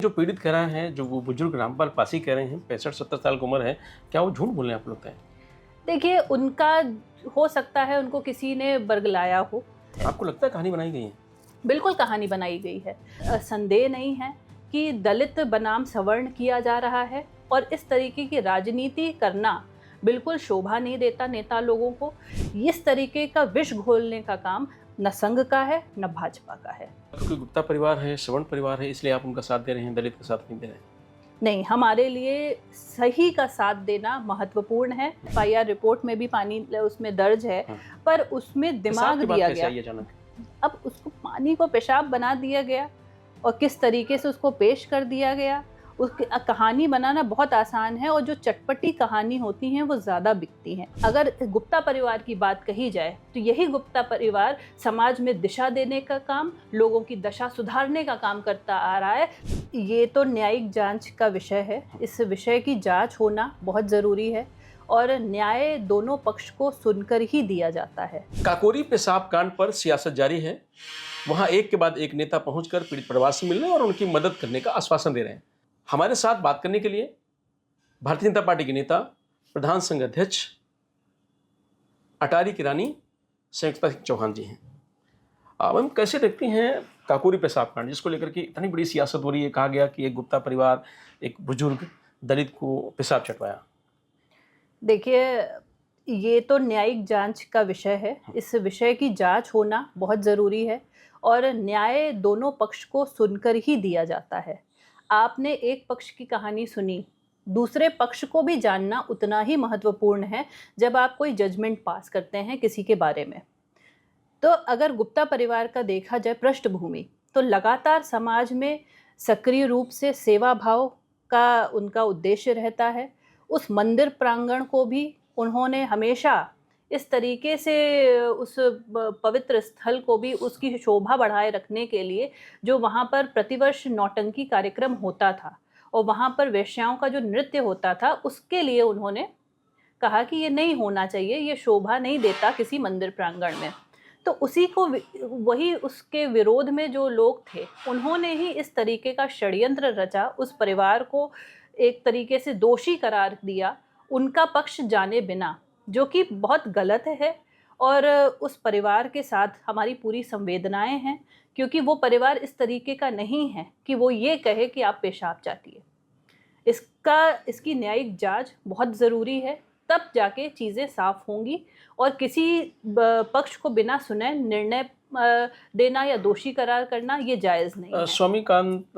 जो पीड़ित कह रहा है, जो वो बुजुर्ग रामपाल पासी कह रहे हैं, 65-70 साल की उम्र है, क्या वो झूठ बोल रहे हैं आप लोग हैं? देखिए, उनका हो सकता है उनको किसी ने बरगलाया हो। आपको लगता है कहानी बनाई गई है? बिल्कुल कहानी बनाई गई है। संदेह नहीं है कि दलित बनाम सवर्ण किया जा रहा है और इस तरीके की राजनीति करना बिल्कुल शोभा नहीं देता नेता लोगों को। इस तरीके का विष घोलने का काम न संघ का है, न भाजपा का है। क्योंकि गुप्ता परिवार है, सवर्ण परिवार है, इसलिए आप उनका साथ दे रहे हैं, दलित का साथ नहीं दे रहे हैं। नहीं, हमारे लिए सही का साथ देना महत्वपूर्ण है। एफआईआर रिपोर्ट में भी पानी उसमें दर्ज है, हाँ। पर उसमें दिमाग दिया कैसे गया। आई अचानक? अब उसको पानी को पेशाब बना दिया गया और किस तरीके से उसको पेश कर दिया गया। उसकी कहानी बनाना बहुत आसान है और जो चटपटी कहानी होती हैं वो ज़्यादा बिकती हैं। अगर गुप्ता परिवार की बात कही जाए तो यही गुप्ता परिवार समाज में दिशा देने का काम, लोगों की दशा सुधारने का काम करता आ रहा है। ये तो न्यायिक जांच का विषय है। इस विषय की जांच होना बहुत ज़रूरी है और न्याय दोनों पक्ष को सुनकर ही दिया जाता है। काकोरी पेशाब कांड पर सियासत जारी है। वहां एक के बाद एक नेता पहुंचकर पीड़ित परिवार से मिलने और उनकी मदद करने का आश्वासन दे रहे हैं। हमारे साथ बात करने के लिए भारतीय जनता पार्टी के नेता, प्रधान संघ अध्यक्ष अटारी की रानी संयुक्ता सिंह चौहान जी हैं। अब हम कैसे देखते हैं काकोरी पेशाब कांड, जिसको लेकर के इतनी बड़ी सियासत हो रही है? कहा गया कि एक गुप्ता परिवार, एक बुजुर्ग दलित को पेशाब चटवाया। देखिए, ये तो न्यायिक जांच का विषय है। इस विषय की जांच होना बहुत ज़रूरी है और न्याय दोनों पक्ष को सुनकर ही दिया जाता है। आपने एक पक्ष की कहानी सुनी, दूसरे पक्ष को भी जानना उतना ही महत्वपूर्ण है जब आप कोई जजमेंट पास करते हैं किसी के बारे में। तो अगर गुप्ता परिवार का देखा जाए पृष्ठभूमि, तो लगातार समाज में सक्रिय रूप से सेवा भाव का उनका उद्देश्य रहता है। उस मंदिर प्रांगण को भी उन्होंने हमेशा इस तरीके से उस पवित्र स्थल को भी उसकी शोभा बढ़ाए रखने के लिए, जो वहाँ पर प्रतिवर्ष नौटंकी कार्यक्रम होता था और वहाँ पर वेश्याओं का जो नृत्य होता था, उसके लिए उन्होंने कहा कि ये नहीं होना चाहिए, ये शोभा नहीं देता किसी मंदिर प्रांगण में। तो उसी को वही उसके विरोध में जो लोग थे, उन्होंने ही इस तरीके का षड्यंत्र रचा, उस परिवार को एक तरीके से दोषी करार दिया, उनका पक्ष जाने बिना, जो कि बहुत गलत है। और उस परिवार के साथ हमारी पूरी संवेदनाएं हैं, क्योंकि वो परिवार इस तरीके का नहीं है कि वो ये कहे कि आप पेशाब चाटिए। इसकी न्यायिक जांच बहुत ज़रूरी है, तब जाके चीज़ें साफ होंगी और किसी पक्ष को बिना सुने निर्णय देना या दोषी करार करना ये जायज़ नहीं है। स्वामीकांत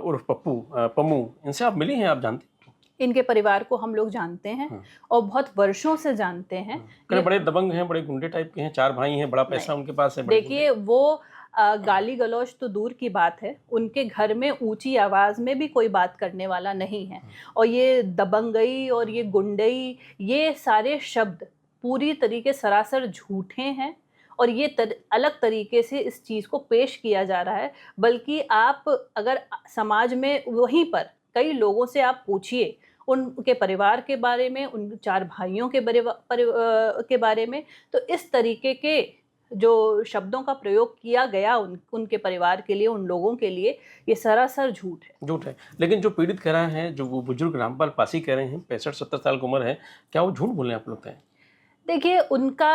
उर्फ पप्पू पम्मू, इनसे आप मिली हैं? आप जानती हैं? इनके परिवार को हम लोग जानते हैं और बहुत वर्षों से जानते हैं। कई बड़े दबंग हैं, बड़े गुंडे टाइप के हैं, 4 भाई हैं, बड़ा पैसा उनके पास है। देखिए, वो गाली गलौज तो दूर की बात है, उनके घर में ऊंची आवाज़ में भी कोई बात करने वाला नहीं है। और ये दबंगई और ये गुंडई, ये सारे शब्द पूरी तरीके सरासर झूठे हैं और ये अलग तरीके से इस चीज़ को पेश किया जा रहा है। बल्कि आप अगर समाज में वहीं पर कई लोगों से आप पूछिए उनके परिवार के बारे में, उन 4 भाइयों के बारे में, तो इस तरीके के जो शब्दों का प्रयोग किया गया उनके परिवार के लिए, उन लोगों के लिए, ये सरासर झूठ है। झूठ है। लेकिन जो पीड़ित कह रहा है, जो वो बुजुर्ग रामपाल पासी कह रहे हैं, 65-70 साल की उम्र है, क्या वो झूठ बोल रहे हैं आप लोग हैं? देखिए, उनका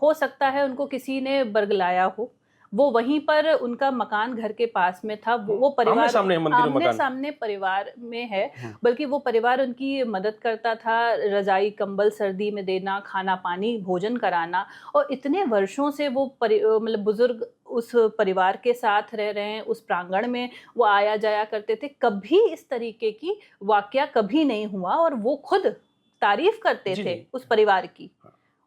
हो सकता है उनको किसी ने बरगलाया हो। वो वहीं पर उनका मकान घर के पास में था। वो परिवार आमने-सामने परिवार में है, बल्कि वो परिवार उनकी मदद करता था, रज़ाई कंबल सर्दी में देना, खाना-पानी, भोजन कराना। और इतने वर्षों से वो मतलब बुज़ुर्ग उस परिवार के साथ रह रहे हैं, उस प्रांगण में वो आया-जाया करते थे। कभी इस तरीके की वाक़या कभी नहीं हुआ और वो खुद तारीफ़ करते थे उस परिवार की।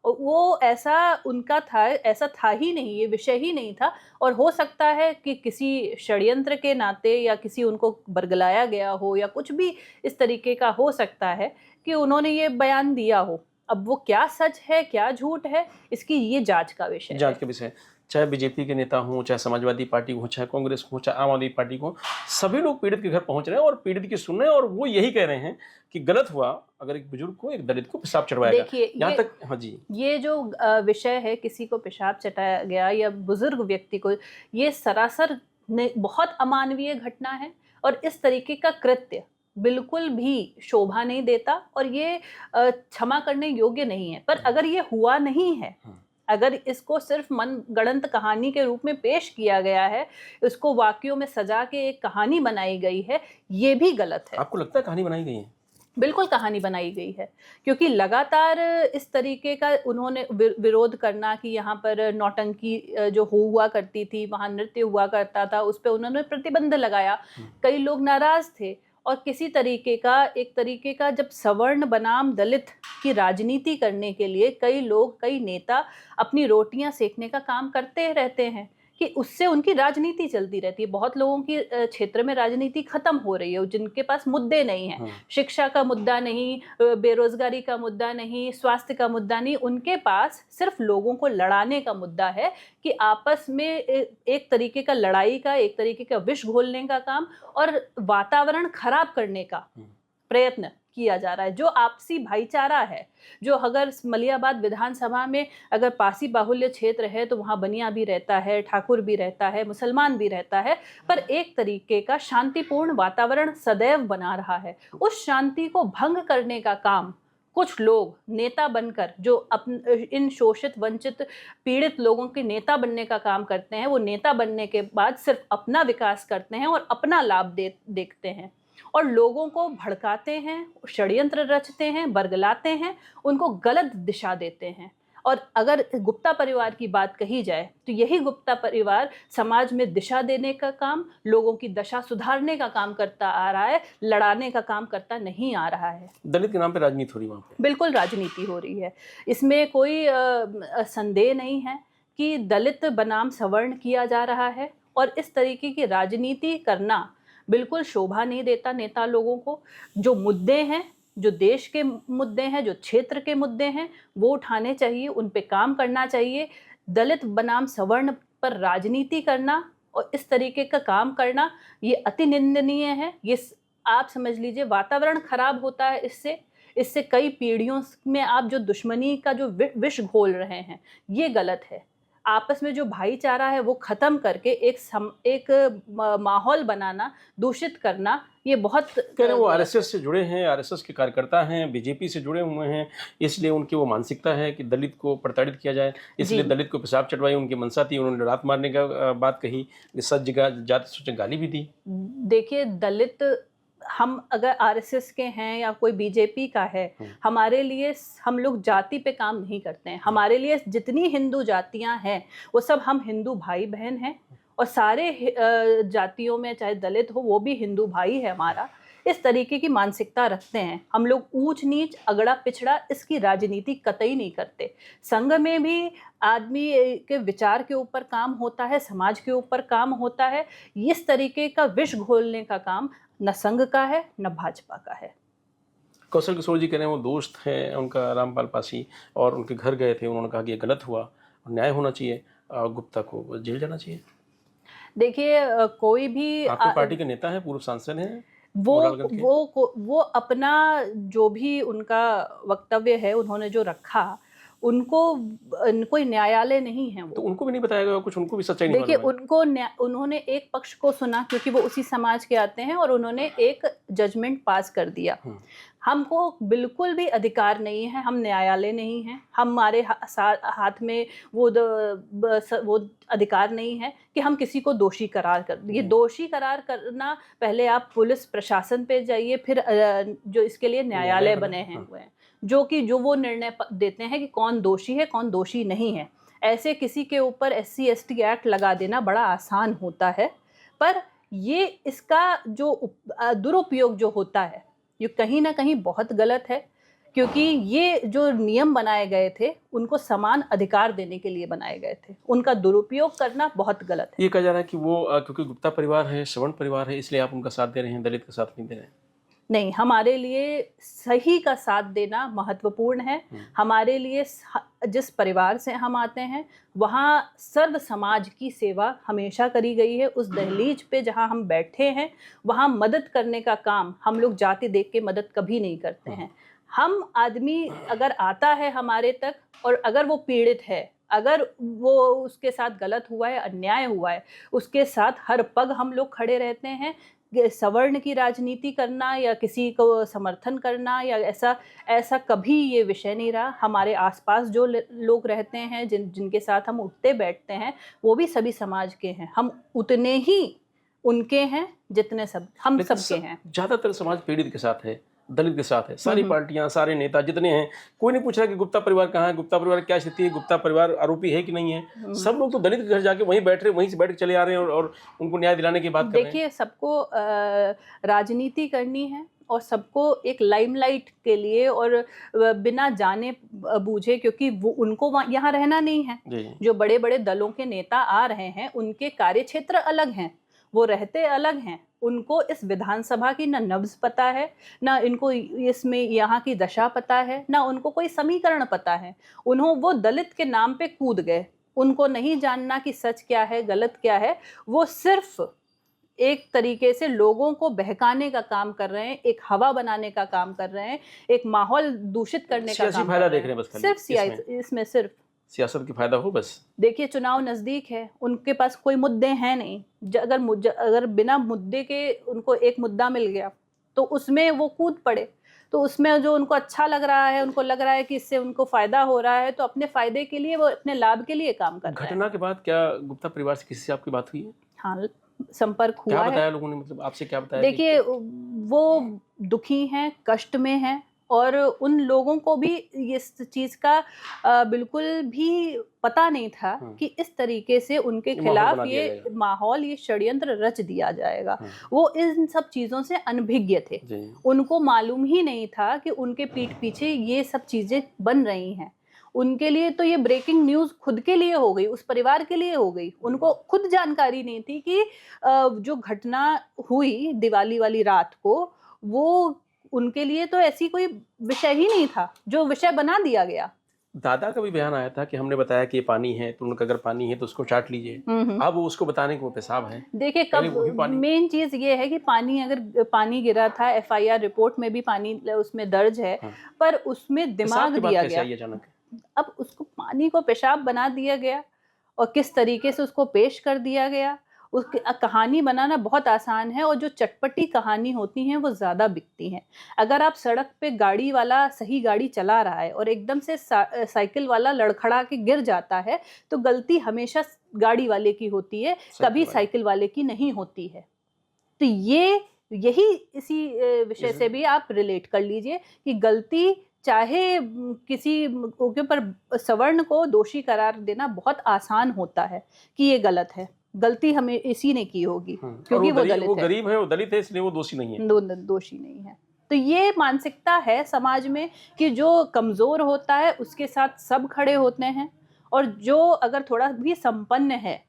और वो ऐसा उनका था, ऐसा था ही नहीं, ये विषय ही नहीं था। और हो सकता है कि किसी षड्यंत्र के नाते या किसी उनको बरगलाया गया हो या कुछ भी इस तरीके का हो सकता है कि उन्होंने ये बयान दिया हो। अब वो क्या सच है, क्या झूठ है, इसकी ये जांच का विषय है। जांच का विषय है। चाहे बीजेपी के नेता हों, चाहे समाजवादी पार्टी हो, चाहे कांग्रेस हो, चाहे आम आदमी पार्टी हो, सभी लोग पीड़ित के घर पहुंच रहे हैं और पीड़ित की सुन रहे हैं और वो यही कह रहे हैं कि गलत हुआ अगर एक बुजुर्ग को, एक दलित को पेशाब चढ़वाया गया। देखिए, यहाँ तक हाँ जी, ये जो विषय है, किसी को पेशाब चटाया गया या बुजुर्ग व्यक्ति को, ये सरासर बहुत अमानवीय घटना है और इस तरीके का कृत्य बिल्कुल भी शोभा नहीं देता और ये क्षमा करने योग्य नहीं है। पर अगर ये हुआ नहीं है, अगर इसको सिर्फ मनगढ़ंत कहानी के रूप में पेश किया गया है, इसको वाक्यों में सजा के एक कहानी बनाई गई है, ये भी गलत है। आपको लगता है कहानी बनाई गई है? बिल्कुल कहानी बनाई गई है, क्योंकि लगातार इस तरीके का उन्होंने विरोध करना कि यहाँ पर नौटंकी जो हुआ करती थी, वहाँ नृत्य हुआ करता था, उस पे उन्होंने प्रतिबंध लगाया। कई लोग नाराज थे और किसी तरीके का एक तरीके का जब सवर्ण बनाम दलित की राजनीति करने के लिए कई लोग, कई नेता अपनी रोटियां सेकने का काम करते रहते हैं कि उससे उनकी राजनीति चलती रहती है। बहुत लोगों की क्षेत्र में राजनीति खत्म हो रही है, जिनके पास मुद्दे नहीं हैं, शिक्षा का मुद्दा नहीं, बेरोजगारी का मुद्दा नहीं, स्वास्थ्य का मुद्दा नहीं, उनके पास सिर्फ लोगों को लड़ाने का मुद्दा है कि आपस में एक तरीके का लड़ाई का, एक तरीके का विष घोलने का काम और वातावरण खराब करने का प्रयत्न किया जा रहा है। जो आपसी भाईचारा है, जो अगर मलियाबाद विधानसभा में अगर पासी बाहुल्य क्षेत्र है तो वहाँ बनिया भी रहता है, ठाकुर भी रहता है, मुसलमान भी रहता है, पर एक तरीके का शांतिपूर्ण वातावरण सदैव बना रहा है। उस शांति को भंग करने का काम कुछ लोग नेता बनकर, जो इन शोषित, वंचित, पीड़ित लोगों के नेता बनने का काम करते हैं, वो नेता बनने के बाद सिर्फ अपना विकास करते हैं और अपना लाभ देखते हैं और लोगों को भड़काते हैं, षड्यंत्र रचते हैं, बरगलाते हैं, उनको गलत दिशा देते हैं। और अगर गुप्ता परिवार की बात कही जाए तो यही गुप्ता परिवार समाज में दिशा देने का काम, लोगों की दशा सुधारने का काम करता आ रहा है, लड़ाने का काम करता नहीं आ रहा है। दलित के नाम पे राजनीति हो रही है वहाँ पे? बिल्कुल राजनीति हो रही है, इसमें कोई संदेह नहीं है कि दलित बनाम सवर्ण किया जा रहा है और इस तरीके की राजनीति करना बिल्कुल शोभा नहीं देता नेता लोगों को। जो मुद्दे हैं, जो देश के मुद्दे हैं, जो क्षेत्र के मुद्दे हैं, वो उठाने चाहिए, उन पे काम करना चाहिए। दलित बनाम सवर्ण पर राजनीति करना और इस तरीके का काम करना ये अति निंदनीय है। ये आप समझ लीजिए वातावरण खराब होता है इससे कई पीढ़ियों में आप जो दुश्मनी का जो विष घोल रहे हैं, ये गलत है। आपस में जो भाईचारा है वो खत्म करके एक माहौल बनाना, दूषित करना, ये बहुत कह रहे वो आरएसएस से जुड़े हैं, आरएसएस के कार्यकर्ता हैं, बीजेपी से जुड़े हुए हैं, इसलिए उनकी वो मानसिकता है कि दलित को प्रताड़ित किया जाए, इसलिए दलित को पेशाब चटवाई उनकी मंशा थी। उन्होंने रात मारने का बात कही, सच जगह जाति सोचे गाली भी दी। देखिए, दलित हम अगर आरएसएस के हैं या कोई बीजेपी का है, हमारे लिए हम लोग जाति पे काम नहीं करते हैं। हमारे लिए जितनी हिंदू जातियां हैं वो सब हम हिंदू भाई बहन हैं और सारे जातियों में चाहे दलित हो वो भी हिंदू भाई है हमारा। इस तरीके की मानसिकता रखते हैं हम लोग। ऊंच नीच, अगड़ा पिछड़ा, इसकी राजनीति कतई नहीं करते। संघ में भी आदमी के विचार के ऊपर काम होता है, समाज के ऊपर काम होता है। इस तरीके का विष घोलने का काम न संघ का है न भाजपा का है। कौशल किशोर जी कह रहे हैं वो दोस्त हैं उनका रामपाल पासी और उनके घर गए थे, उन्होंने कहा कि ये गलत हुआ और न्याय होना चाहिए, गुप्ता को जेल जाना चाहिए। देखिए, कोई भी आपकी पार्टी के नेता हैं, पूर्व सांसद हैं, वो अपना जो भी उनका वक्तव्य है उन्होंने जो रखा, उनको कोई न्यायालय नहीं है वो। तो उनको भी नहीं बताया गया कुछ, उनको भी सच्चाई नहीं देखिए, उन्होंने एक पक्ष को सुना क्योंकि वो उसी समाज के आते हैं और उन्होंने एक जजमेंट पास कर दिया। हमको बिल्कुल भी अधिकार नहीं है, हम न्यायालय नहीं हैं, हमारे हाथ में वो अधिकार नहीं है कि हम किसी को दोषी करार कर। ये दोषी करार करना, पहले आप पुलिस प्रशासन पे जाइए, फिर जो इसके लिए न्यायालय बने हैं हुए हैं जो वो निर्णय देते हैं कि कौन दोषी है कौन दोषी नहीं है। ऐसे किसी के ऊपर SC ST एक्ट लगा देना बड़ा आसान होता है, पर ये इसका जो दुरुपयोग जो होता है ये कहीं ना कहीं बहुत गलत है, क्योंकि ये जो नियम बनाए गए थे उनको समान अधिकार देने के लिए बनाए गए थे। उनका दुरुपयोग करना बहुत गलत है। ये कहा जा रहा है कि वो क्योंकि गुप्ता परिवार है, सवर्ण परिवार है, इसलिए आप उनका साथ दे रहे हैं, दलित का साथ नहीं दे रहे हैं। नहीं, हमारे लिए सही का साथ देना महत्वपूर्ण है। हमारे लिए जिस परिवार से हम आते हैं वहाँ सर्व समाज की सेवा हमेशा करी गई है। उस दहलीज पे जहाँ हम बैठे हैं वहाँ मदद करने का काम हम लोग जाति देख के मदद कभी नहीं करते हैं। हम आदमी अगर आता है हमारे तक और अगर वो पीड़ित है, अगर वो उसके साथ गलत हुआ है, अन्याय हुआ है, उसके साथ हर पग हम लोग खड़े रहते हैं। सवर्ण की राजनीति करना या किसी को समर्थन करना या ऐसा ऐसा कभी ये विषय नहीं रहा। हमारे आसपास जो लोग रहते हैं, जिनके साथ हम उठते बैठते हैं, वो भी सभी समाज के हैं। हम उतने ही उनके हैं जितने हम सबके हैं। ज्यादातर समाज पीड़ित के साथ है, दलित के साथ है। सारी पार्टियां, सारे नेता जितने हैं, कोई नहीं पूछ रहा कि गुप्ता परिवार कहाँ है, गुप्ता परिवार क्या स्थिति है, गुप्ता परिवार आरोपी है कि नहीं है। सब लोग तो दलित के घर जाके वहीं बैठ रहे, वहीं से बैठ के चले आ रहे हैं और उनको न्याय दिलाने की बात कर रहे हैं। देखिए, सबको राजनीति करनी है और सबको एक लाइमलाइट के लिए और बिना जाने बूझे, क्योंकि वो उनको यहाँ रहना नहीं है। जो बड़े बड़े दलों के नेता आ रहे हैं, उनके कार्यक्षेत्र अलग हैं, वो रहते अलग हैं। उनको इस विधानसभा की ना नब्ज पता है, ना इनको इसमें यहाँ की दशा पता है, ना उनको कोई समीकरण पता है। वो दलित के नाम पे कूद गए। उनको नहीं जानना कि सच क्या है, गलत क्या है। वो सिर्फ एक तरीके से लोगों को बहकाने का काम कर रहे हैं, एक हवा बनाने का काम कर रहे हैं, एक माहौल दूषित करने का काम फायदा देख रहे हैं बस खाली। सिर्फ इसमें सिर्फ सियासत की फायदा हो बस। देखिए, चुनाव नजदीक है, उनके पास कोई मुद्दे हैं नहीं। अगर बिना मुद्दे के उनको एक मुद्दा मिल गया तो उसमें वो कूद पड़े। तो उसमें जो उनको अच्छा लग रहा है, उनको लग रहा है कि इससे उनको फायदा हो रहा है, तो अपने फायदे के लिए, वो अपने लाभ के लिए काम कर रहे हैं। घटना के बाद क्या गुप्ता परिवार से किसी से आपकी बात हुई है? हाँ, संपर्क हुआ है। क्या बताया लोगों ने, मतलब आपसे क्या बताया? देखिए, वो दुखी हैं, कष्ट में हैं, और उन लोगों को भी इस चीज का बिल्कुल भी पता नहीं था कि इस तरीके से उनके खिलाफ ये माहौल, ये षड्यंत्र रच दिया जाएगा। वो इन सब चीजों से अनभिज्ञ थे। उनको मालूम ही नहीं था कि उनके पीठ पीछे ये सब चीजें बन रही हैं। उनके लिए तो ये ब्रेकिंग न्यूज खुद के लिए हो गई, उस परिवार के लिए हो गई। उनको खुद जानकारी नहीं थी कि जो घटना हुई दिवाली वाली रात को, वो उनके लिए तो ऐसी कोई विषय ही नहीं था, जो विषय बना दिया गया। दादा का भी बयान आया था कि हमने बताया कि ये पानी है, तो उनका अगर पानी है तो उसको चाट लीजिए। अब वो उसको बताने को पेशाब है। देखिए, कब मेन चीज ये है कि अगर पानी गिरा था, FIR रिपोर्ट में भी पानी उसमें दर्ज है, पर उसमें दिमाग दिया गया। अचानक अब उसको पानी को पेशाब बना दिया गया और किस तरीके से उसको पेश कर दिया गया। उसकी कहानी बनाना बहुत आसान है, और जो चटपटी कहानी होती हैं वो ज़्यादा बिकती हैं। अगर आप सड़क पे गाड़ी वाला सही गाड़ी चला रहा है और एकदम से साइकिल वाला लड़खड़ा के गिर जाता है, तो गलती हमेशा गाड़ी वाले की होती है, कभी साइकिल वाले की नहीं होती है। तो यही इसी विषय से भी आप रिलेट कर लीजिए कि गलती, चाहे किसी के ऊपर सवर्ण को दोषी करार देना बहुत आसान होता है कि ये गलत है, गलती हमें इसी ने की होगी, क्योंकि वो गरीब है, वो दलित है, इसलिए वो दोषी नहीं है। दोषी नहीं है। तो ये मानसिकता है समाज में कि जो कमजोर होता है उसके साथ सब खड़े होते हैं, और जो अगर थोड़ा भी संपन्न है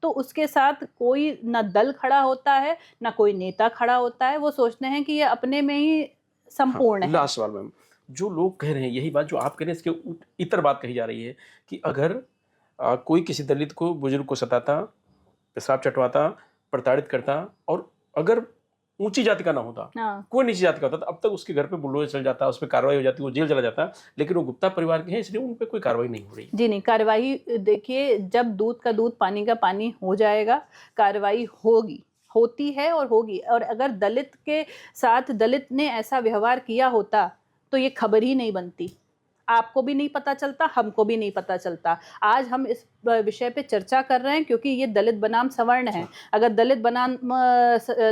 तो उसके साथ कोई ना दल खड़ा होता है, ना कोई नेता खड़ा होता है। वो सोचते हैं कि ये अपने में ही संपूर्ण है। लास्ट सवाल मैम, जो लोग कह रहे हैं यही बात जो आप कह रहे हैं, इसके इतर बात कही जा रही है कि अगर कोई किसी दलित को, बुजुर्ग को सताता, पेशाब चटवाता, प्रताड़ित करता, और अगर ऊंची जाति का ना होता, कोई नीची जाति का होता, तो अब तक उसके घर पे बुलडोजर चल जाता, उस पर कार्रवाई हो जाती, वो जेल चला जाता। लेकिन वो गुप्ता परिवार के हैं, इसलिए उन पर कोई कार्रवाई नहीं हो रही। जी नहीं, कार्रवाई देखिए, जब दूध का दूध पानी का पानी हो जाएगा, कार्रवाई होती है और होगी। और अगर दलित के साथ दलित ने ऐसा व्यवहार किया होता तो ये खबर ही नहीं बनती, आपको भी नहीं पता चलता, हमको भी नहीं पता चलता। आज हम इस विषय पे चर्चा कर रहे हैं क्योंकि ये दलित बनाम सवर्ण है। अगर दलित बनाम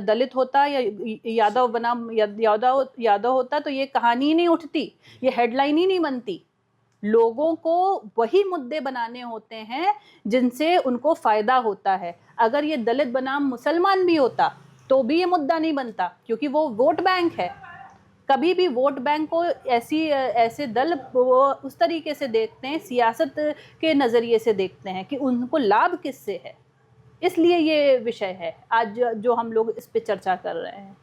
दलित होता या यादव बनाम यादव होता तो ये कहानी ही नहीं उठती, ये हेडलाइन ही नहीं बनती। लोगों को वही मुद्दे बनाने होते हैं जिनसे उनको फायदा होता है। अगर ये दलित बनाम मुसलमान भी होता तो भी ये मुद्दा नहीं बनता, क्योंकि वो वोट बैंक है। कभी भी वोट बैंक को ऐसे दल वो उस तरीके से देखते हैं, सियासत के नज़रिए से देखते हैं कि उनको लाभ किससे है। इसलिए ये विषय है आज जो हम लोग इस पे चर्चा कर रहे हैं।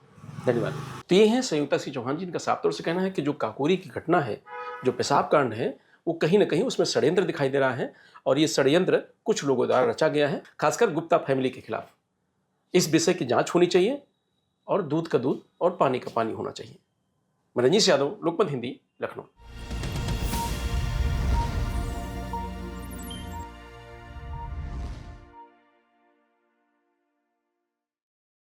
धन्यवाद। तो ये हैं संयुक्ता सिंह चौहान जी, जिनका साफ तौर से कहना है कि जो काकोरी की घटना है, जो पेशाब कांड है, वो कहीं ना कहीं उसमें षड्यंत्र दिखाई दे रहा है, और ये षड्यंत्र कुछ लोगों द्वारा रचा गया है, खासकर गुप्ता फैमिली के खिलाफ। इस विषय की जांच होनी चाहिए, और दूध का दूध और पानी का पानी होना चाहिए। मैं रंजीश यादव, लोकमत हिंदी, लखनऊ।